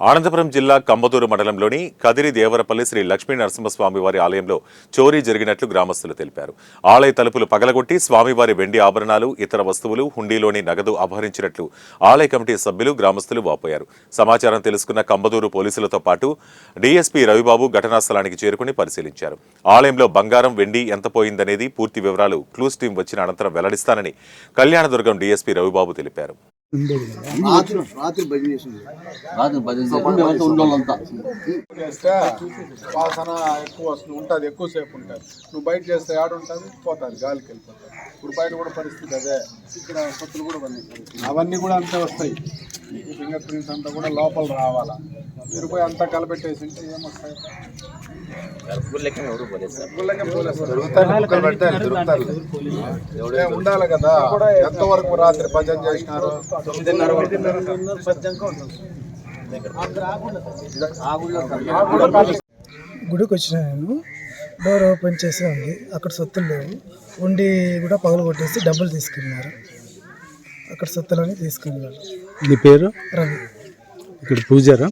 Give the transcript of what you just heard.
అనంతపురం జిల్లా కంబదూరు మండలంలోని కదిరి దేవరపల్లి శ్రీ లక్ష్మీ నరసింహస్వామి వారి ఆలయంలో చోరీ జరిగినట్లు గ్రామస్తులు తెలిపారు. ఆలయ తలుపులు పగలగొట్టి స్వామివారి వెండి ఆభరణాలు, ఇతర వస్తువులు, హుండీలోని నగదు అపహరించినట్లు ఆలయ కమిటీ సభ్యులు, గ్రామస్తులు వాపోయారు. సమాచారం తెలుసుకున్న కంబదూరు పోలీసులతో పాటు డీఎస్పీ రవిబాబు ఘటనా స్థలానికి చేరుకుని పరిశీలించారు. ఆలయంలో బంగారం, వెండి ఎంత పోయిందనేది పూర్తి వివరాలు క్లూస్ టీం వచ్చిన అనంతరం వెల్లడిస్తానని కళ్యాణదుర్గం డీఎస్పీ రవిబాబు తెలిపారు. వాసన ఎక్కువ వస్తుంది, ఉంటుంది, ఎక్కువసేపు ఉంటుంది. నువ్వు బయట చేస్తే ఆడుంటుంది, పోతుంది, గాలికి వెళ్ళిపోతుంది. ఇప్పుడు బయట కూడా పరిస్థితి అదే. ఇక్కడ సొత్తులు కూడా అవన్నీ కూడా అంతే వస్తాయి. ఫింగర్ ప్రింట్స్ అంతా కూడా లోపల రావాలా. మీరు పోయి అంతా కలపెట్టేసి ఏమొస్తాయి? ఉండాలి కదా. ఎంతవరకు రాత్రి భజన చేసినారు? గుడికి వచ్చిన నేను డోర్ ఓపెన్ చేసి ఉంది. అక్కడ సొత్తులు లేవు. ఉండి కూడా పగలు కొట్టేసి డబ్బులు తీసుకున్నారు. అక్కడ సొత్తులని తీసుకున్నారు. నీ పేరు? రవి. ఇక్కడ పూజారా?